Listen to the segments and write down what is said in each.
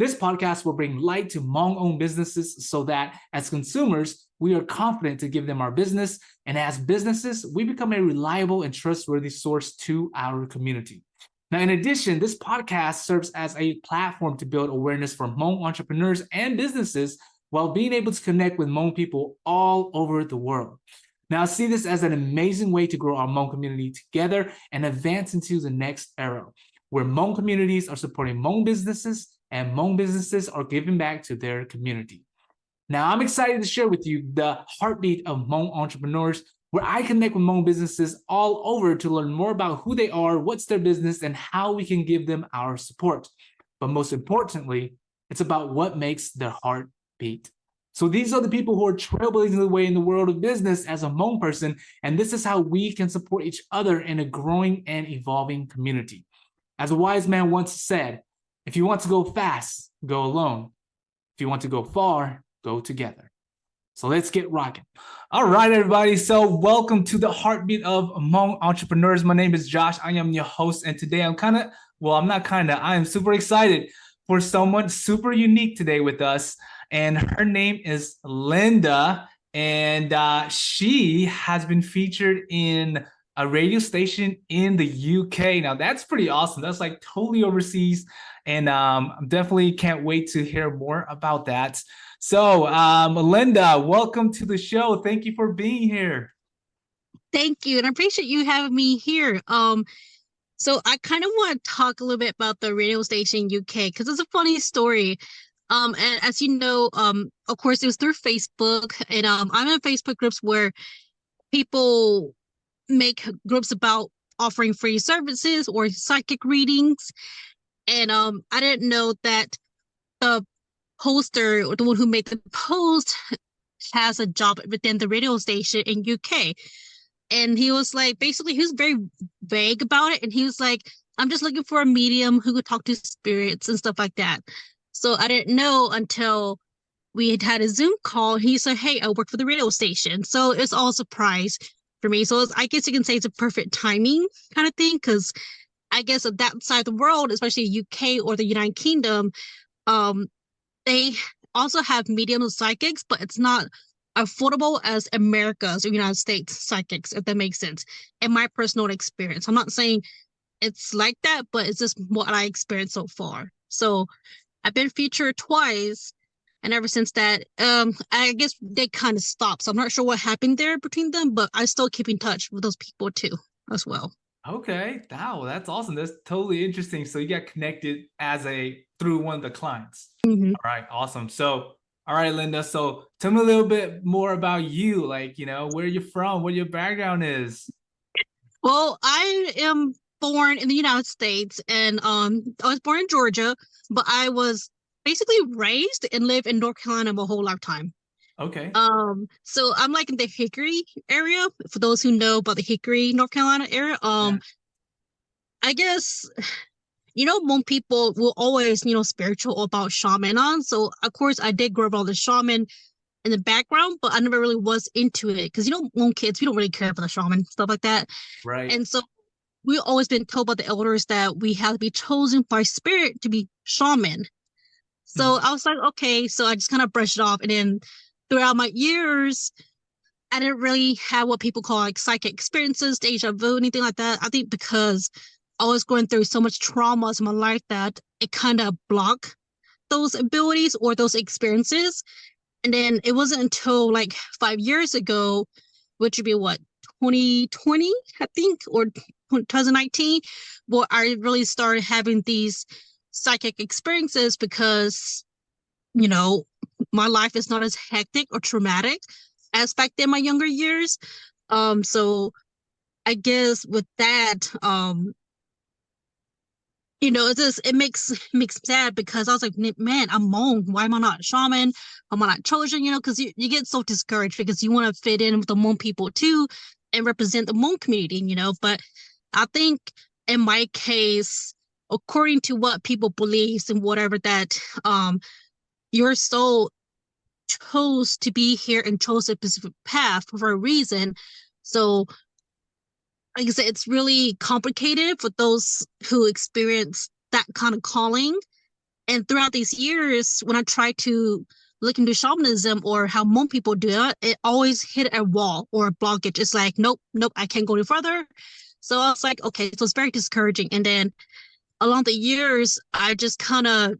This podcast will bring light to Hmong-owned businesses so that as consumers, we are confident to give them our business. And as businesses, we become a reliable and trustworthy source to our community. Now, in addition, this podcast serves as a platform to build awareness for Hmong entrepreneurs and businesses while being able to connect with Hmong people all over the world. Now, I see this as an amazing way to grow our Hmong community together and advance into the next era, where Hmong communities are supporting Hmong businesses and Hmong businesses are giving back to their community. Now, I'm excited to share with you the heartbeat of Hmong entrepreneurs, where I connect with Hmong businesses all over to learn more about who they are, what's their business, and how we can give them our support. But most importantly, it's about what makes their heart beat. So these are the people who are trailblazing the way in the world of business as a Hmong person, and this is how we can support each other in a growing and evolving community. As a wise man once said, if you want to go fast, go alone. If you want to go far, go together. So let's get rocking. All right, everybody. So welcome to the heartbeat of Hmong entrepreneurs. My name is Josh. I am your host. And today I am super excited for someone super unique today with us. And her name is Linda. And she has been featured in a radio station in the UK. Now, that's pretty awesome. That's like totally overseas. And definitely can't wait to hear more about that. So, Linda, welcome to the show. Thank you for being here. Thank you, and I appreciate you having me here. So I kind of want to talk a little bit about the radio station UK because it's a funny story. And as you know, of course, it was through Facebook, and I'm in Facebook groups where people make groups about offering free services or psychic readings, and I didn't know that the poster or the one who made the post has a job within the radio station in UK. And he was like, basically, he was very vague about it. And he was like, I'm just looking for a medium who could talk to spirits and stuff like that. So I didn't know until we had a Zoom call. He said, hey, I work for the radio station. So it's all a surprise for me. So I guess you can say it's a perfect timing kind of thing, because I guess of that side of the world, especially UK or the United Kingdom, they also have medium psychics, but it's not affordable as America's or United States psychics, if that makes sense. In my personal experience, I'm not saying it's like that, but it's just what I experienced so far. So I've been featured twice, and ever since that, I guess they kind of stopped. So I'm not sure what happened there between them, but I still keep in touch with those people too, as well. Okay, wow, that's awesome. That's totally interesting. So you got connected through one of the clients. Mm-hmm. All right, awesome. So, all right, Linda. So tell me a little bit more about you, like, where you're from, what your background is. Well, I am born in the United States, and I was born in Georgia, but I was basically raised and lived in North Carolina my whole lifetime. Okay. So I'm like in the Hickory area. For those who know about the Hickory, North Carolina area, Yeah. I guess Hmong people will always spiritual about shaman on. So of course I did grow up on the shaman in the background, but I never really was into it because Hmong kids, we don't really care for the shaman stuff like that. Right. And so we've always been told by the elders that we have to be chosen by spirit to be shaman. So I was like, okay, so I just kind of brushed it off, and then throughout my years, I didn't really have what people call like psychic experiences, deja vu, anything like that. I think because I was going through so much traumas in my life that it kind of blocked those abilities or those experiences. And then it wasn't until like 5 years ago, which would be what, 2020, I think, or 2019, where I really started having these psychic experiences because, my life is not as hectic or traumatic as back in my younger years. So I guess with that, it makes me sad because I was like, man, I'm Hmong. Why am I not shaman? Am I not chosen? Because you get so discouraged because you want to fit in with the Hmong people too and represent the Hmong community, But I think in my case, according to what people believe and whatever, that your soul chose to be here and chose a specific path for a reason. So like I said, it's really complicated for those who experience that kind of calling. And throughout these years, when I try to look into shamanism or how Hmong people do it, it always hit a wall or a blockage. It's like, nope, nope, I can't go any further. So I was like, okay, so it's very discouraging. And then along the years, I just kind of,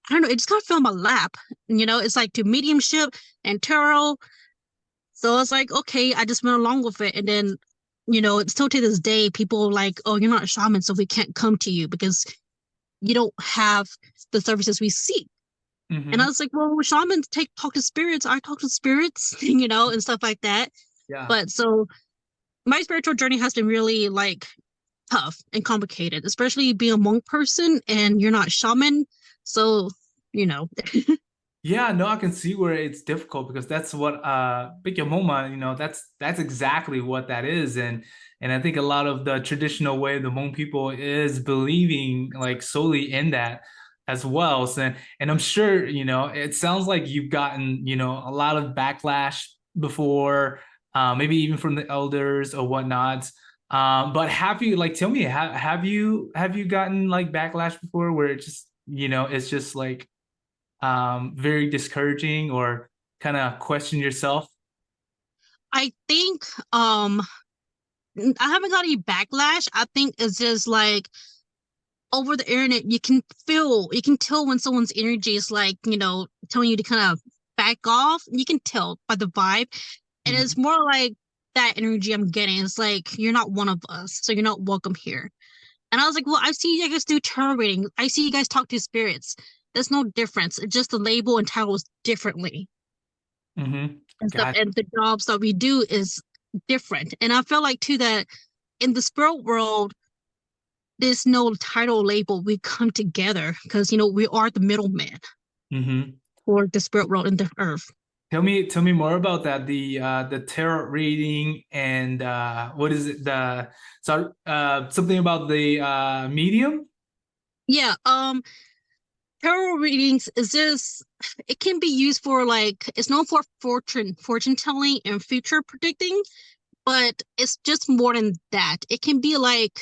I don't know, it just kind of fell in my lap. It's like to mediumship and tarot. So I was like, okay, I just went along with it. And then, it's still to this day, people are like, oh, you're not a shaman, so we can't come to you because you don't have the services we seek. And I Hmm. was like, well, shamans talk to spirits. I talk to spirits, and stuff like that. Yeah. But so my spiritual journey has been really like tough and complicated, especially being a monk person and you're not shaman. So, you know, Yeah, no, I can see where it's difficult because that's what Moma, that's exactly what that is. And I think a lot of the traditional way the Hmong people is believing like solely in that as well. So and I'm sure, it sounds like you've gotten, a lot of backlash before, maybe even from the elders or whatnot. But have you like tell me, have you gotten like backlash before where it just, it's just like very discouraging or kind of question yourself? I think I haven't got any backlash. I think it's just like over the internet, you can tell when someone's energy is like, telling you to kind of back off. You can tell by the vibe. And it's Hmm. more like that energy I'm getting. It's like, you're not one of us, so you're not welcome here. And I was like, well, I see you guys do tarot reading. I see you guys talk to spirits. There's no difference. It's just the label and titles differently Hmm. and stuff. Got And the jobs that we do is different. And I feel like too that in the spirit world, there's no title label. We come together because we are the middleman hmm. for the spirit world and the earth. Tell me more about that. The tarot reading and what is it? The something about the medium? Yeah, tarot readings is just it can be used for like it's known for fortune telling and future predicting, but it's just more than that. It can be like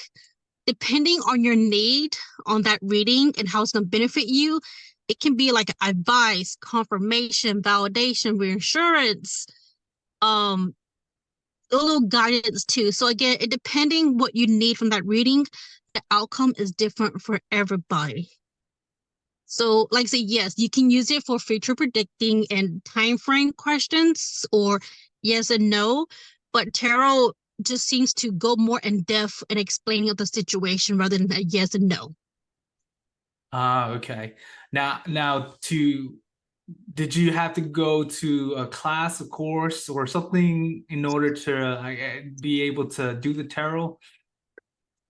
depending on your need on that reading and how it's going to benefit you, it can be like advice, confirmation, validation, reassurance, um, a little guidance too. So again, it depending what you need from that reading, the outcome is different for everybody. So, like I say, yes, you can use it for future predicting and time frame questions or yes and no, but tarot just seems to go more in depth in explaining of the situation rather than a yes and no. Ah, okay. Now to did you have to go to a class, a course, or something in order to be able to do the tarot?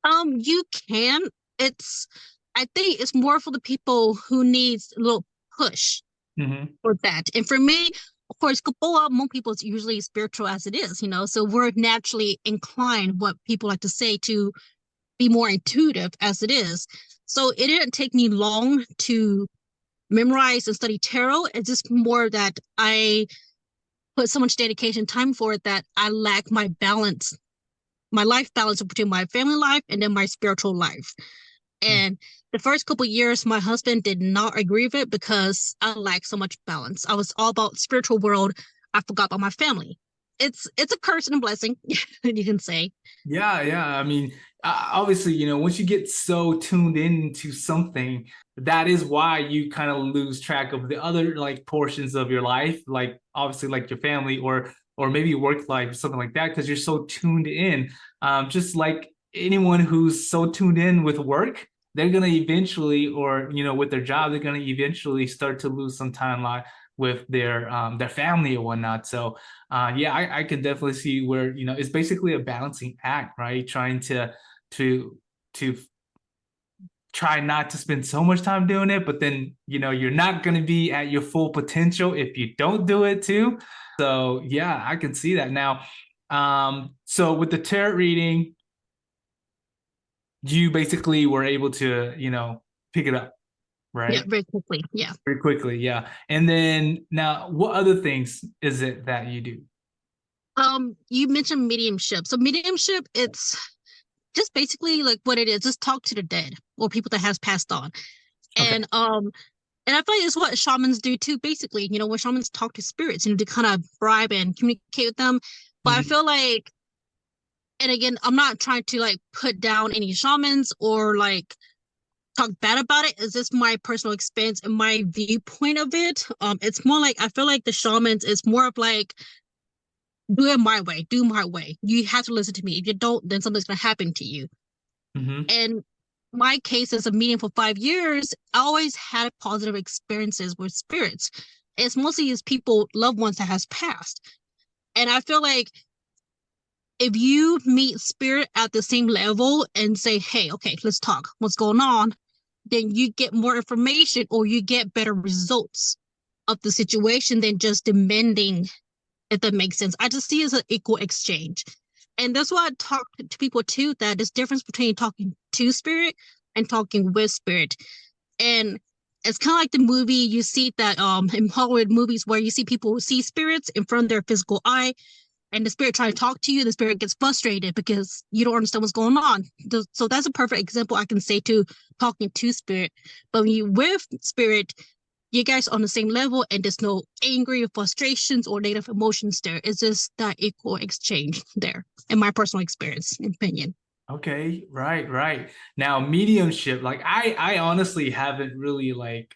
You can. It's I think it's more for the people who needs a little push Hmm. for that. And for me, of course, Kapoa, Hmong people is usually spiritual as it is, so we're naturally inclined, what people like to say, to be more intuitive as it is. So it didn't take me long to memorize and study tarot. It's just more that I put so much dedication time for it that I lack my balance, my life balance between my family life and then my spiritual life. And the first couple years, my husband did not agree with it because I lacked so much balance. I was all about spiritual world. I forgot about my family. It's a curse and a blessing, you can say. Yeah, yeah. I mean, obviously, once you get so tuned into something, that is why you kind of lose track of the other like portions of your life, like obviously like your family or maybe work life, something like that, because you're so tuned in. Just like anyone who's so tuned in with work, they're gonna eventually, or with their job, they're gonna eventually start to lose some time like with their family or whatnot. So yeah, I could definitely see where it's basically a balancing act, right? Trying to to try not to spend so much time doing it, but then you're not going to be at your full potential if you don't do it too. So yeah, I can see that now. So with the tarot reading, you basically were able to pick it up, Yeah, right? very quickly. Yeah. Very quickly, yeah. And then now, what other things is it that you do? You mentioned mediumship. So mediumship, it's just basically like what it is, just talk to the dead or people that has passed on. Okay. And And I feel like it's what shamans do too, basically. When shamans talk to spirits, to kind of bribe and communicate with them. But I Mhm. feel like, and again, I'm not trying to like put down any shamans or like talk bad about it. It's just my personal experience and my viewpoint of it. It's more like I feel like the shamans is more of like do it my way, do my way. You have to listen to me. If you don't, then something's gonna happen to you. Mhm. And my case as a medium for 5 years, I always had positive experiences with spirits. It's mostly as people, loved ones that has passed. And I feel like if you meet spirit at the same level and say, hey, okay, let's talk, what's going on? Then you get more information or you get better results of the situation than just demanding, if that makes sense. I just see it as an equal exchange. And that's why I talk to people too, that there's difference between talking to spirit and talking with spirit. And it's kind of like the movie you see that in Hollywood movies where you see people who see spirits in front of their physical eye, and the spirit trying to talk to you, the spirit gets frustrated because you don't understand what's going on. So that's a perfect example I can say to talking to spirit. But when you with spirit, you guys on the same level and there's no angry or frustrations or negative emotions there. It's just that equal exchange there, in my personal experience and opinion. Okay, right, right. Now, mediumship, like I honestly haven't really like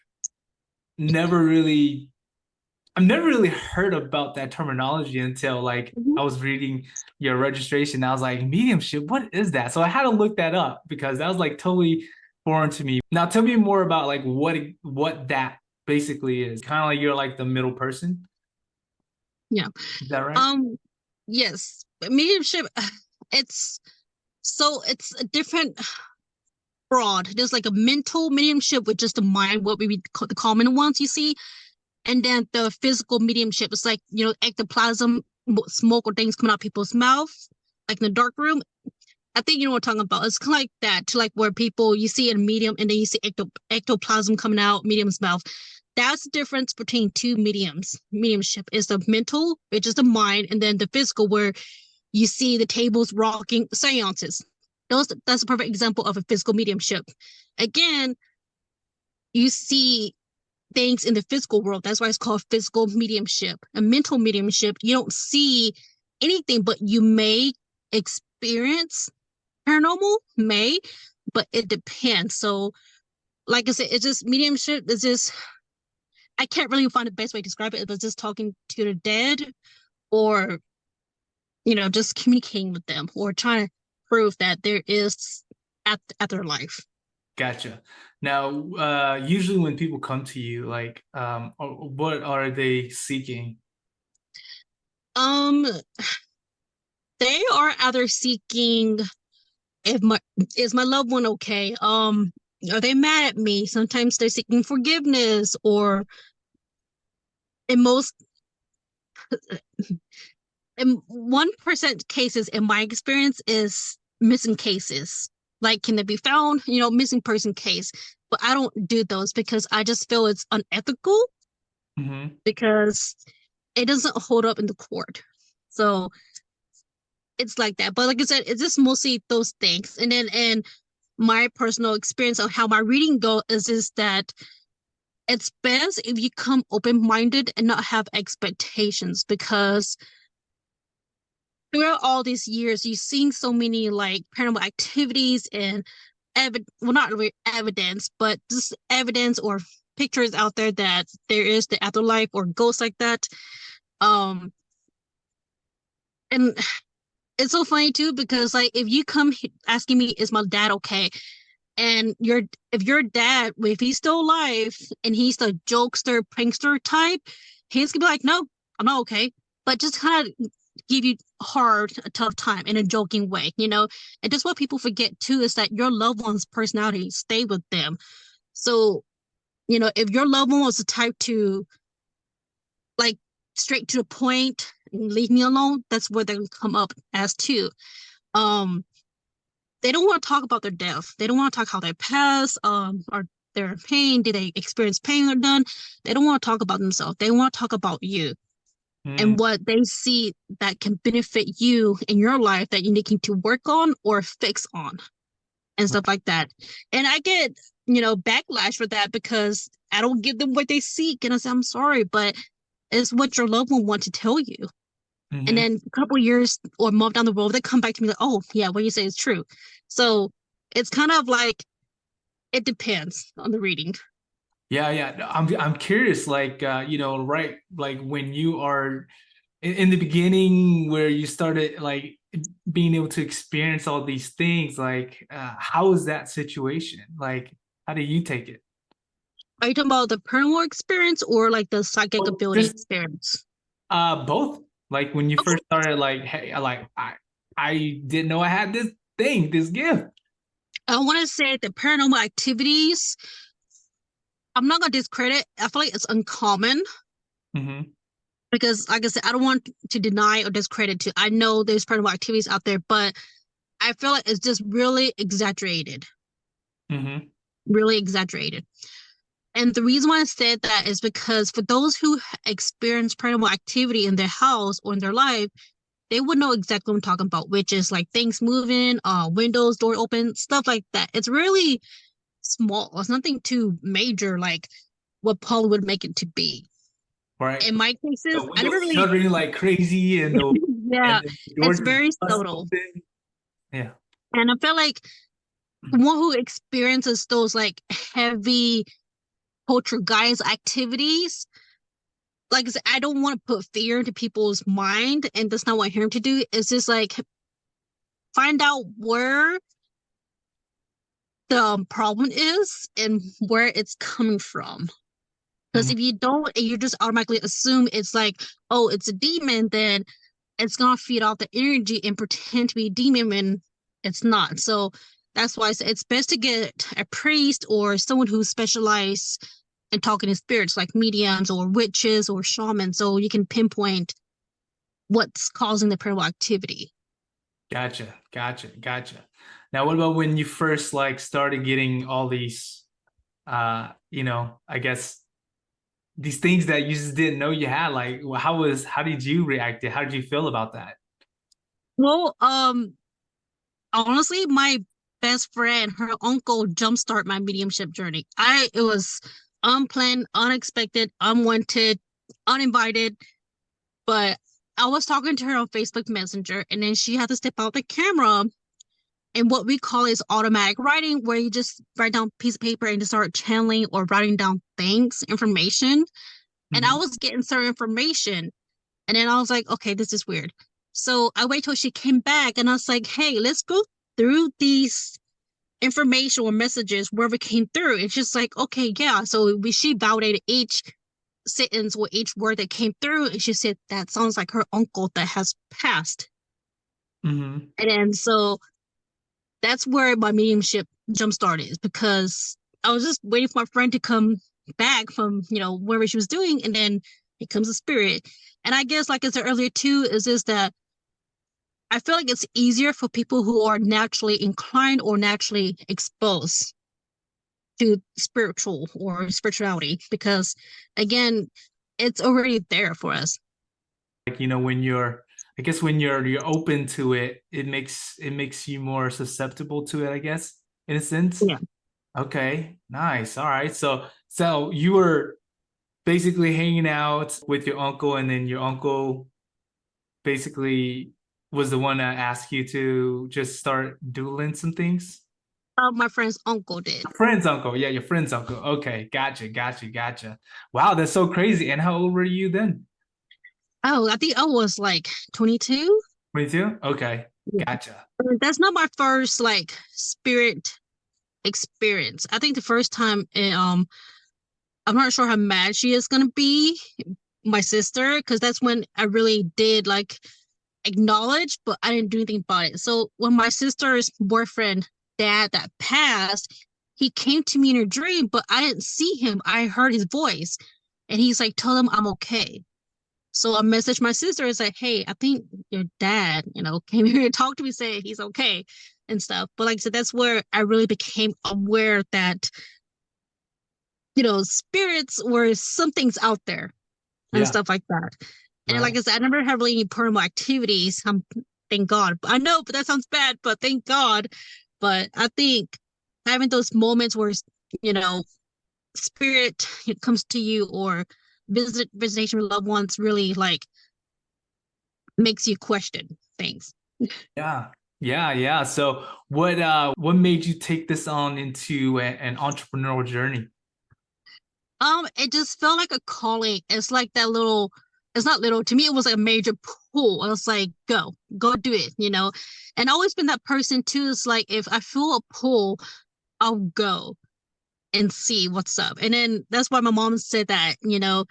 never really I've never really heard about that terminology until like Mhm. I was reading your registration. I was like, mediumship, what is that? So I had to look that up because that was like totally foreign to me. Now tell me more about like what that basically is. Kind of like you're like the middle person. Yeah. Is that right? Um, yes. Mediumship, it's it's a different broad. There's like a mental mediumship with just the mind, what we call the common ones you see. And then the physical mediumship is like, ectoplasm, smoke or things coming out people's mouth, like in the dark room. I think you know what I'm talking about. It's kind of like that, to like where people you see in medium and then you see ectoplasm coming out medium's mouth. That's the difference between two mediums. Mediumship is the mental, which is the mind, and then the physical, where you see the tables rocking, seances. That's a perfect example of a physical mediumship. Again, you see things in the physical world. That's why it's called physical mediumship. A mental mediumship, you don't see anything, but you may experience paranormal, may, but it depends. So, like I said, it's just mediumship is just, I can't really find the best way to describe it. It's just talking to the dead or, just communicating with them or trying to prove that there is after life. Gotcha. Now, usually when people come to you, like, what are they seeking? Um, they are either seeking if my is my loved one okay? Are they mad at me? Sometimes they're seeking forgiveness, or in most in 1% cases, in my experience, is missing cases. Like, can they be found? Missing person case. But I don't do those because I just feel it's unethical Hmm. because it doesn't hold up in the court. So it's like that. But like I said, it's just mostly those things. And then and my personal experience of how my reading go is that it's best if you come open-minded and not have expectations, because throughout all these years you've seen so many like paranormal activities and well, not really evidence, but just evidence or pictures out there that there is the afterlife or ghosts like that. um and it's so funny too, because like if you come asking me, is my dad okay, and if your dad, if he's still alive and he's the jokester prankster type, he's gonna be like, no, I'm not okay, but just kind of give you a tough time in a joking way. And just what people forget too is that your loved one's personality stay with them. So if your loved one was the type to like straight to the point and leave me alone, that's where they're gonna come up as too. um they don't want to talk about their death. They don't want to talk how they pass, or their pain. Did they experience pain or none? They don't want to talk about themselves. They want to talk about you and what they see that can benefit you in your life that you're needing to work on or fix on and stuff like that. And I get, backlash for that because I don't give them what they seek. And I said, I'm sorry, but it's what your loved one wants to tell you. And Hmm. then a couple years or a month down the road, they come back to me like, oh, yeah, what you say is true. So it's kind of like, it depends on the reading. Yeah, yeah. No, I'm curious, like right, like when you are in the beginning where you started like being able to experience all these things, like how was that situation? Like, how do you take it? Are you talking about the paranormal experience or like the psychic Well, ability just experience? both. Like when you Okay. first started, like, hey, I didn't know I had this thing, this gift. I want to say the paranormal activities, I'm not going to discredit. I feel like it's uncommon Hmm. because, like I said, I don't want to deny or discredit to. I know there's paranormal activities out there, but I feel like it's just Hmm. really exaggerated. And the reason why I said that is because for those who experience paranormal activity in their house or in their life, they would know exactly what I'm talking about, which is like things moving, windows, door open, stuff like that. It's really small. It's nothing too major like what Paul would make it to be. Right. In my The cases, I never windows really, shuddering like crazy, and yeah, the it's doors just very bust subtle. open. Yeah. And I feel like the one who experiences those like heavy poltergeist activities, like I said, I don't want to put fear into people's mind, and that's not what I'm here to do. It's just like find out where the problem is and where it's coming from. Because Mhm. if you don't, and you just automatically assume it's like, oh, it's a demon, then it's gonna feed off the energy and pretend to be a demon when it's not. So that's why I say it's best to get a priest or someone who specializes in talking to spirits, like mediums or witches or shamans, so you can pinpoint what's causing the paranormal activity. Gotcha, gotcha, gotcha. Now, what about when you first like started getting all these, I guess these things that you just didn't know you had? Like, how did you react? How did you feel about that? Well, honestly, my best friend, her uncle jumpstart my mediumship journey. It was unplanned, unexpected, unwanted, uninvited, but I was talking to her on Facebook Messenger, and then she had to step out the camera. And what we call is automatic writing, where you just write down a piece of paper and just start channeling or writing down things, information. And I Hmm. was getting certain information. And then I was like, okay, this is weird. So I wait till she came back and I was like, hey, let's go through these information or messages wherever it came through. It's just like, okay, yeah. So she validated each sentence or each word that came through. And she said, that sounds like her uncle that has passed. Hmm. And then so that's where my mediumship jump started because I was just waiting for my friend to come back from, wherever she was doing. And then it comes a spirit. And I guess, like I said earlier too, is just that I feel like it's easier for people who are naturally inclined or naturally exposed to spiritual or spirituality because, again, it's already there for us. Like, when I guess when you're open to it, it makes you more susceptible to it, I guess, in a sense. Yeah. Okay, nice. All right. So you were basically hanging out with your uncle, and then your uncle basically was the one that asked you to just start doing some things. My friend's uncle did. Your friend's uncle, yeah, your friend's uncle. Okay, gotcha, gotcha, gotcha. Wow, that's so crazy. And how old were you then? Oh, I think I was like 22. 22? Okay, Yeah. gotcha. That's not my first like spirit experience. I think the first time, I'm not sure how mad she is gonna be, my sister, because that's when I really did like acknowledge, but I didn't do anything about it. So when my sister's boyfriend, dad that passed, he came to me in a dream, but I didn't see him. I heard his voice, and he's like, "Tell him I'm okay." So I messaged my sister and said, "Hey, I think your dad, came here to talk to me, say he's okay and stuff." But like I said, that's where I really became aware that spirits or something's out there and Yeah, stuff like that. And like right. I said, I never had really any paranormal activities. Thank God. I know, but that sounds bad, but thank God. But I think having those moments where, you know, spirit comes to you or visitation with loved ones really like makes you question things. Yeah. Yeah, yeah. So what made you take this on into an entrepreneurial journey? It just felt like a calling. It's like that little, it's not little, to me it was like a major pull. I was like, go do it, you know. And I've always been that person too. It's like if I feel a pull, I'll go and see what's up. And then that's why my mom said that, you know,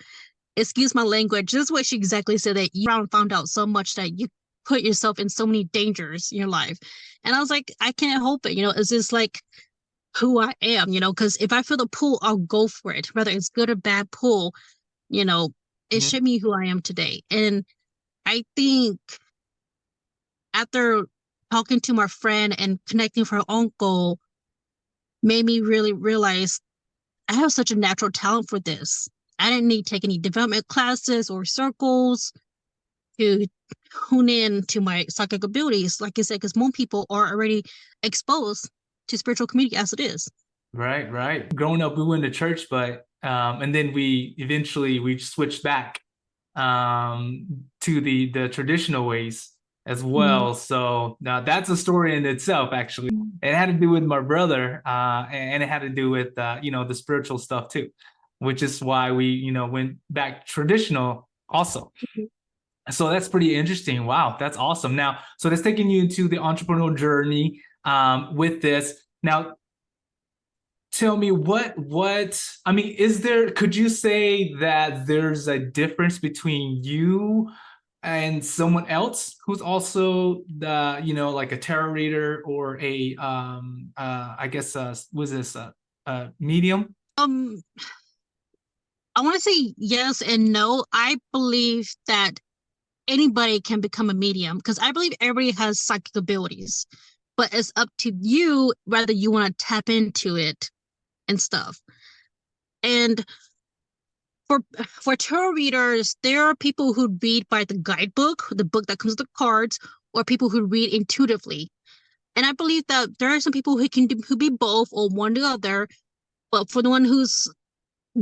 excuse my language. This is what she exactly said, that you found out so much that you put yourself in so many dangers in your life. And I was like, I can't help it. You know, it's just like who I am, you know, because if I feel the pull, I'll go for it. Whether it's good or bad pull, you know, it Mhm. showed me who I am today. And I think after talking to my friend and connecting with her uncle made me really realize I have such a natural talent for this. I didn't need to take any development classes or circles to hone in to my psychic abilities. Like I said, because most people are already exposed to spiritual community as it is. Right, right. Growing up, we went to church, but and then we eventually we switched back to the traditional ways as Mm. well. So now that's a story in itself, actually. It had to do with my brother, and it had to do with the spiritual stuff too, which is why we went back traditional also. So that's pretty interesting. Wow, that's awesome. Now, so that's taking you into the entrepreneurial journey with this. Now, tell me what I mean, is there could you say that there's a difference between you and someone else who's also the like a tarot reader or a I guess was this medium? Um, I want to say yes and no. I believe that anybody can become a medium because I believe everybody has psychic abilities, but it's up to you whether you want to tap into it and stuff. And for for tarot readers, there are people who read by the guidebook, the book that comes with the cards, or people who read intuitively. And I believe that there are some people who can do, who be both or one or the other. But for the one who's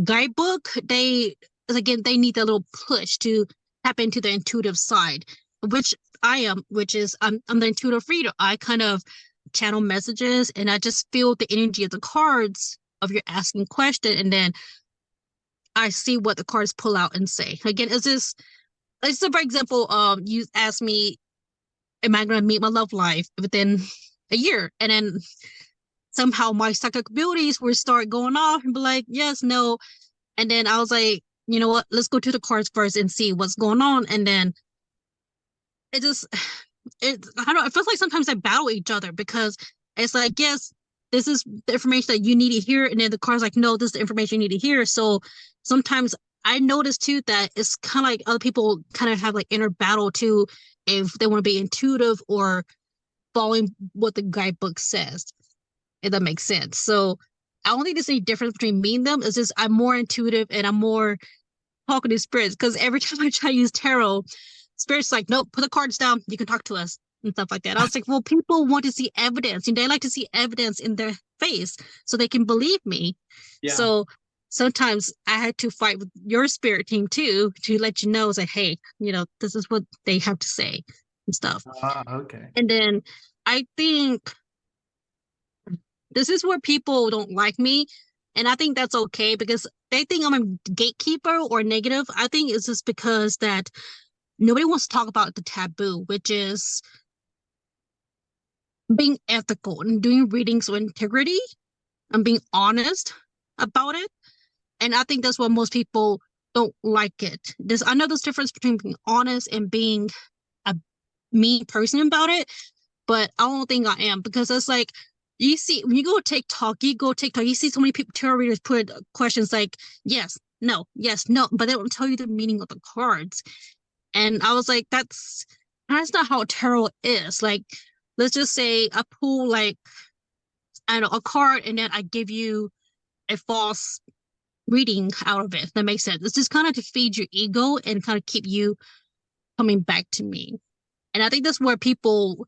guidebook, they again they need that little push to tap into the intuitive side, which I am, which is I'm the intuitive reader. I kind of channel messages and I just feel the energy of the cards of your asking question, and then I see what the cards pull out and say. Again, is this like so for example, you ask me, am I gonna meet my love life within a year? And then somehow my psychic abilities will start going off and be like, yes, no. And then I was like, you know what? Let's go to the cards first and see what's going on. And then it just, I don't know. It feels like sometimes they battle each other because it's like, yes, this is the information that you need to hear. And then the card's like, no, this is the information you need to hear. So sometimes I notice too that it's kind of like other people kind of have like inner battle too, if they want to be intuitive or following what the guidebook says, if that makes sense. So I don't think there's any difference between me and them. It's just I'm more intuitive and I'm more talking to spirits because every time I try to use tarot, spirits like, nope, put the cards down. You can talk to us and stuff like that. I was like, well, people want to see evidence and they like to see evidence in their face so they can believe me. Yeah. So sometimes I had to fight with your spirit team too to let you know, say, hey, you know, this is what they have to say and stuff. Okay. And then I think this is where people don't like me. And I think that's okay because they think I'm a gatekeeper or negative. I think it's just because that nobody wants to talk about the taboo, which is being ethical and doing readings with integrity and being honest about it. And I think that's what most people don't like it. I know there's difference between being honest and being a mean person about it, but I don't think I am because it's like you see when you go TikTok, you see so many people tarot readers put questions like yes, no, but they don't tell you the meaning of the cards. And I was like, that's not how tarot is. Like, let's just say I pull like I don't know a card and then I give you a false reading out of it. That makes sense. It's just kind of to feed your ego and kind of keep you coming back to me. And I think that's where people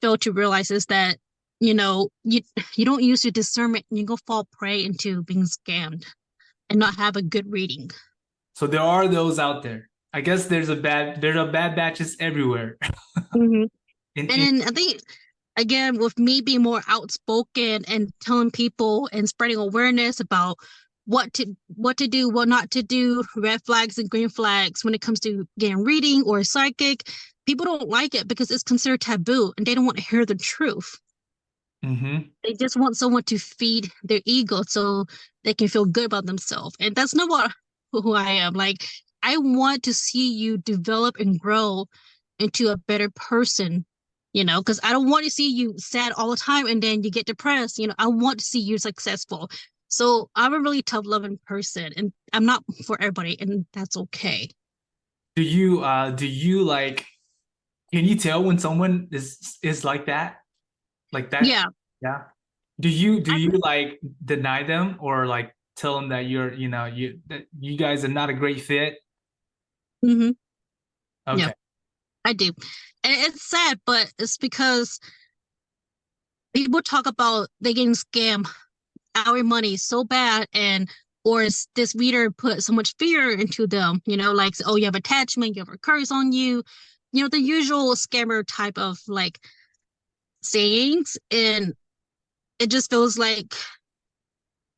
fail to realize is that, you know, you don't use your discernment and you go fall prey into being scammed. and not have a good rating. So there are those out there. I guess there's a bad batches everywhere. Hmm. And In then I think again with me being more outspoken and telling people and spreading awareness about what to do, what not to do, red flags and green flags when it comes to getting reading or psychic, people don't like it because it's considered taboo and they don't want to hear the truth. mm-hmm. They just want someone to feed their ego so they can feel good about themselves. And that's not what who I am. Like I want to see you develop and grow into a better person, because I don't want to see you sad all the time and then you get depressed. I want to see you successful. So I'm a really tough loving person and I'm not for everybody, and that's okay. Do you like, can you tell when someone is like that? Like that? Yeah. Yeah. Do I you like deny them or like tell them that that you guys are not a great fit? hmm yeah, Okay. I do. And it's sad, but it's because people talk about they getting scammed our money so bad, and or is this reader put so much fear into them, like, oh, you have attachment, you have a curse on you, the usual scammer type of like sayings. And it just feels like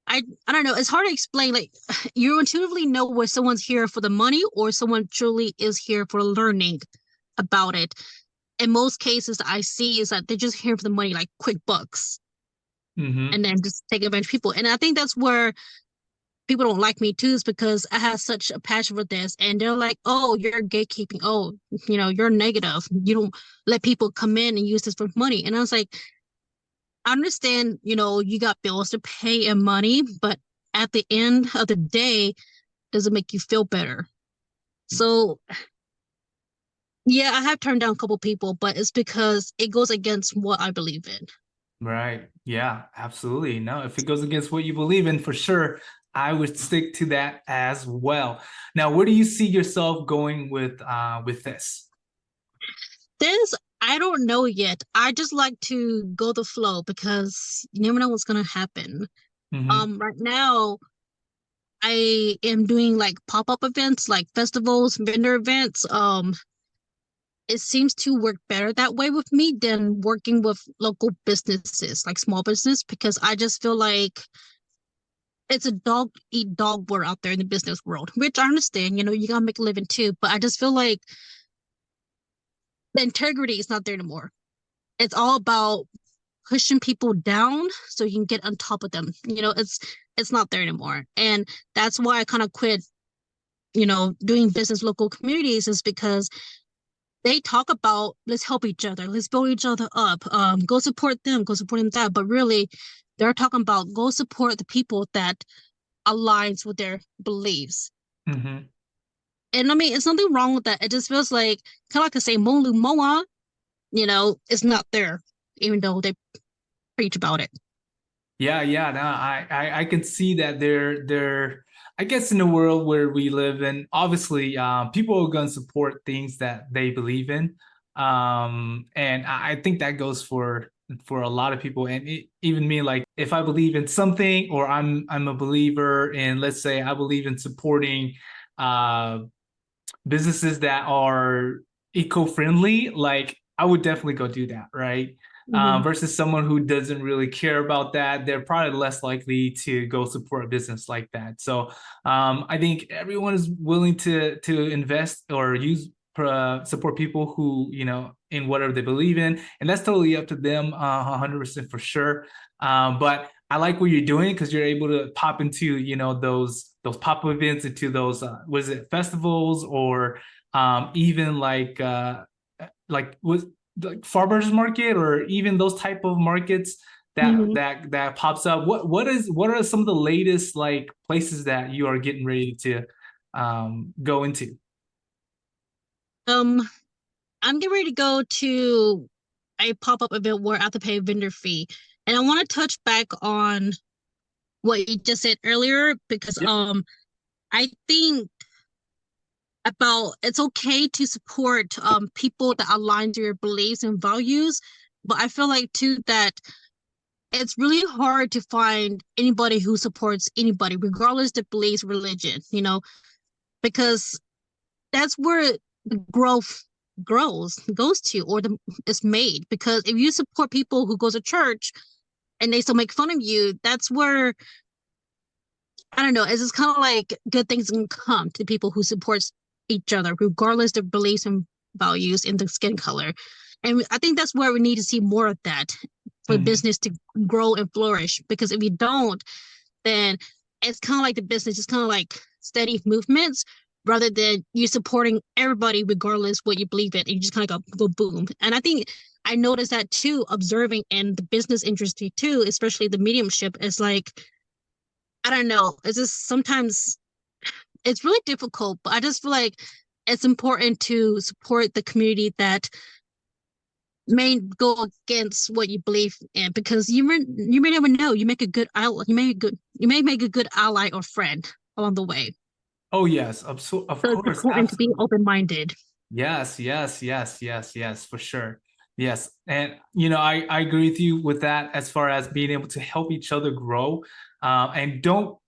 I don't know, it's hard to explain. Like you intuitively know where someone's here for the money or someone truly is here for learning about it. In most cases that I see is that they're just here for the money, like quick bucks, Mm-hmm. and then just take advantage of people. And I think that's where people don't like me too, is because I have such a passion for this. And they're like, oh, you're gatekeeping. Oh, you're negative. You don't let people come in and use this for money. And I was like, I understand, you got bills to pay and money, but at the end of the day, does it make you feel better? So yeah, I have turned down a couple people, but it's because it goes against what I believe in. Right. Yeah, absolutely. No, if it goes against what you believe in, for sure, I would stick to that as well. Now, where do you see yourself going with this? This, I don't know yet. I just like to go the flow because you never know what's gonna happen. Mm-hmm. Right now I am doing like pop-up events, like festivals, vendor events. It seems to work better that way with me than working with local businesses, like small business, because I just feel like it's a dog eat dog world out there in the business world, which I understand, you gotta make a living too, but I just feel like the integrity is not there anymore. It's all about pushing people down so you can get on top of them. It's not there anymore. And that's why I kind of quit, doing business local communities, is because they talk about let's help each other, let's build each other up, go support them, go support them that. But really they're talking about go support the people that aligns with their beliefs. Mm-hmm. And I mean, it's nothing wrong with that. It just feels like kind of like I say Molu Moa, it's not there, even though they preach about it. Yeah, yeah. No, I can see that they're I guess in the world where we live in, obviously, people are gonna support things that they believe in. And I think that goes for a lot of people, and even me. Like, if I believe in something, or I'm a believer in, let's say, I believe in supporting uh businesses that are eco-friendly, like I would definitely go do that, right? Hmm. Versus someone who doesn't really care about that, they're probably less likely to go support a business like that. So I think everyone is willing to invest or use support people who in whatever they believe in, and that's totally up to them, 100% for sure. But I like what you're doing because you're able to pop into those pop-up events, into those was it festivals, or even like was like farmers market, or even those type of markets that Hmm. that pops up. What are some of the latest like places that you are getting ready to go into? Um, I'm getting ready to go to a pop-up event where I have to pay a vendor fee. And I want to touch back on what you just said earlier because Yep. I think about it's okay to support people that align to your beliefs and values, but I feel like too that it's really hard to find anybody who supports anybody, regardless of beliefs, religion, because that's where the growth goes to, or is made. Because if you support people who go to church and they still make fun of you, that's where, I don't know, it's just kind of like good things can come to people who supports each other, regardless of beliefs and values in the skin color. And I think that's where we need to see more of that for Mhm. business to grow and flourish. Because if you don't, then it's kind of like the business is kind of like steady movements rather than you supporting everybody regardless what you believe in. And you just kind of go boom. And I think I noticed that too, observing in the business industry too, especially the mediumship, is like, I don't know, it's just sometimes it's really difficult, but I just feel like it's important to support the community that may go against what you believe in, because you may never know. You make a good ally, you may make a good ally or friend along the way. Oh yes, of So it's course, important to be absolutely. open-minded. Yes, yes, yes, yes, yes, for sure. Yes. And I agree with you with that as far as being able to help each other grow. And don't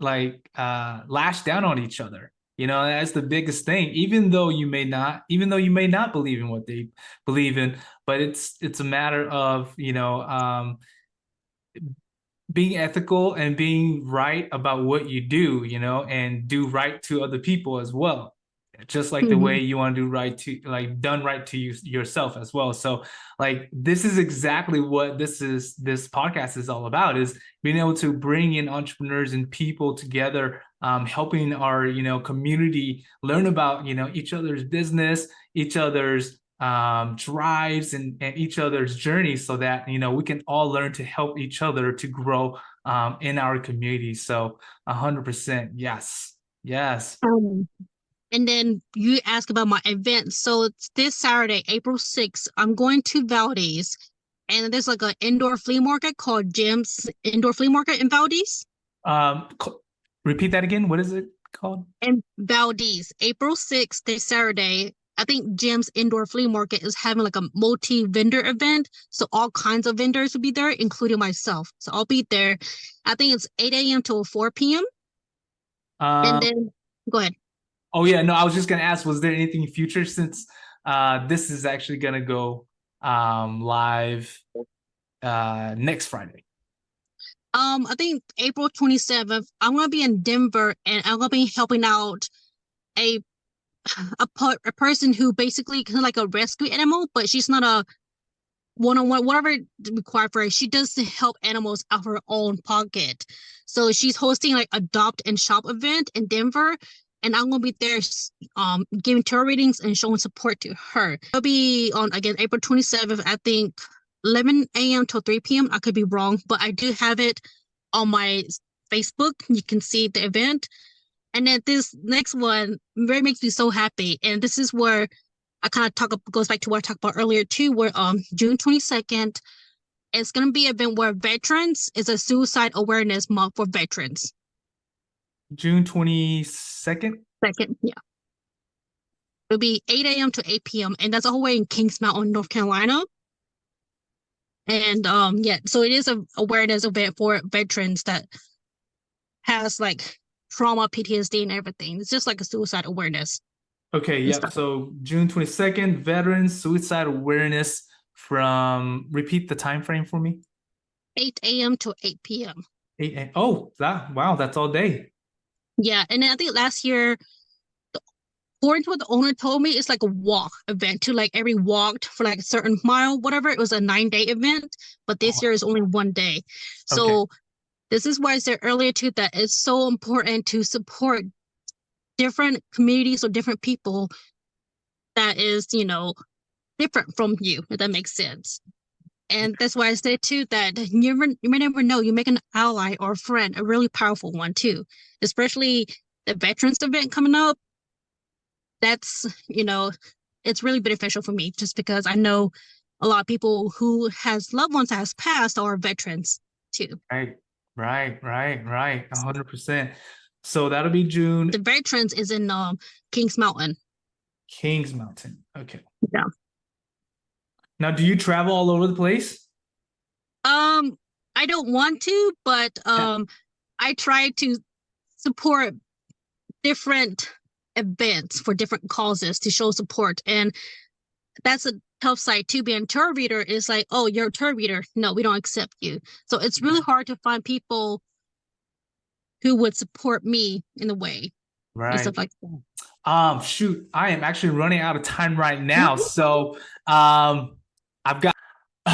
lash down on each other. That's the biggest thing. Even though you may not believe in what they believe in, but it's a matter of, being ethical and being right about what you do, and do right to other people as well. Just like the way Mhm. you want to do right to like done right to you yourself as well. So like this is exactly what this podcast is all about, is being able to bring in entrepreneurs and people together, helping our community learn about each other's business, each other's drives, and each other's journeys, so that we can all learn to help each other to grow in our community. So 100%, yes, yes. Um, and then you ask about my event. So it's this Saturday, April 6th. I'm going to Valdez, and there's like an indoor flea market called Jim's Indoor Flea Market in Valdez. Um, Repeat that again. What is it called? And Valdez, April 6th, this Saturday. I think Jim's Indoor Flea Market is having like a multi-vendor event. So all kinds of vendors will be there, including myself. So I'll be there. I think it's 8 a.m. till 4 p.m. And Um, then go ahead. oh yeah, no, I was just gonna ask, was there anything in future, since this is actually gonna go live next Friday? I think April 27th, I'm gonna be in Denver, and I'm gonna be helping out a a person who basically kind of like a rescue animal, but she's not a one-on-one, whatever required for her. She does to help animals out of her own pocket. So she's hosting like adopt and shop event in Denver, and I'm gonna be there, giving tarot readings and showing support to her. I'll be on again April 27th. I think 11 a.m. till 3 p.m. I could be wrong, but I do have it on my Facebook. You can see the event. And then this next one really makes me so happy. And this is where I kind of goes back to what I talked about earlier too, where June 22nd, it's gonna be an event where veterans is a suicide awareness month for veterans. June 22nd. Second, yeah. It'll be 8 a.m. to 8 p.m. and that's all the way in Kings Mountain, North Carolina. And yeah, so it is a awareness event for veterans that has like trauma, PTSD, and everything. It's just like a suicide awareness Okay, and yep. stuff. So June 22nd, Veterans Suicide Awareness, repeat the time frame for me. 8 a.m. to 8 p.m. Oh, wow, that's all day. Yeah, and then I think last year, according to what the owner told me, it's like a walk event to like every walked for like a certain mile, whatever. It was a 9 day event, but this year Oh, is only one day. okay. So this is why I said earlier too that it's so important to support different communities or different people that is, different from you, if that makes sense. And that's why I said too that you may never know. You make an ally or a friend, a really powerful one too, especially the veterans event coming up. That's, it's really beneficial for me just because I know a lot of people who has loved ones that has passed are veterans too. Right, right. 100%. So that'll be June. The veterans is in Kings Mountain. Kings Mountain. Okay. Yeah. Now, do you travel all over the place? Um, I don't want to, but Yeah. I try to support different events for different causes to show support. And that's a tough side too. Being a tour reader is like, oh, you're a tour reader. No, we don't accept you. So it's really hard to find people who would support me in a way and Right. stuff like that. Shoot, I am actually running out of time right now. So, I've got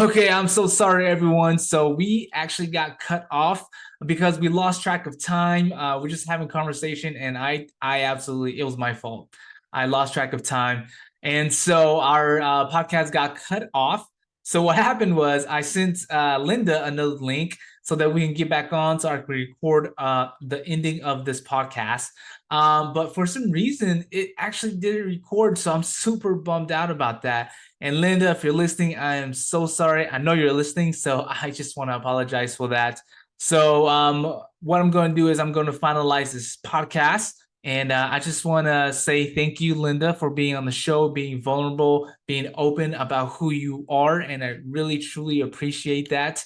okay, I'm so sorry, everyone. So we actually got cut off because we lost track of time. We're just having conversation, and I absolutely, it was my fault. I lost track of time, and so our podcast got cut off. So what happened was I sent Linda another link so that we can get back on, so I can record the ending of this podcast. But for some reason, it actually didn't record, so I'm super bummed out about that. And Linda, if you're listening, I am so sorry. I know you're listening, so I just want to apologize for that. So, what I'm going to do is I'm going to finalize this podcast. And I just want to say thank you, Linda, for being on the show, being vulnerable, being open about who you are. And I really, truly appreciate that.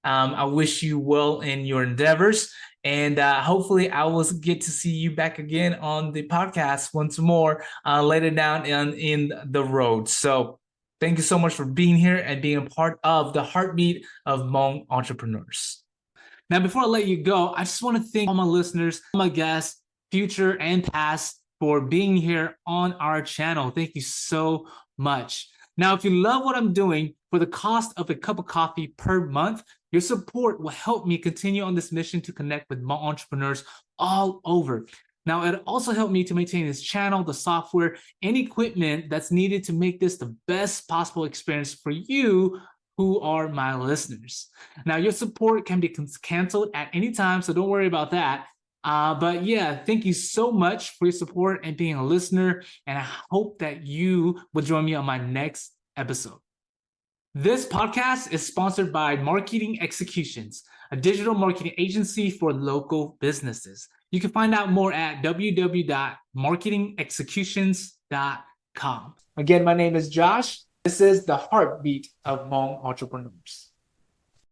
I wish you well in your endeavors. And hopefully, I will get to see you back again on the podcast once more later down in the road. So, thank you so much for being here and being a part of the heartbeat of Hmong entrepreneurs. Now, before I let you go, I just want to thank all my listeners, all my guests, future and past, for being here on our channel. Thank you so much. Now, if you love what I'm doing, for the cost of a cup of coffee per month, your support will help me continue on this mission to connect with Hmong entrepreneurs all over. Now, it also helped me to maintain this channel, the software, and equipment that's needed to make this the best possible experience for you who are my listeners. Now, your support can be canceled at any time, so don't worry about that. But yeah, thank you so much for your support and being a listener. And I hope that you will join me on my next episode. This podcast is sponsored by Marketing Executions, a digital marketing agency for local businesses. You can find out more at www.marketingexecutions.com. Again, my name is Josh. This is the heartbeat of Hmong entrepreneurs.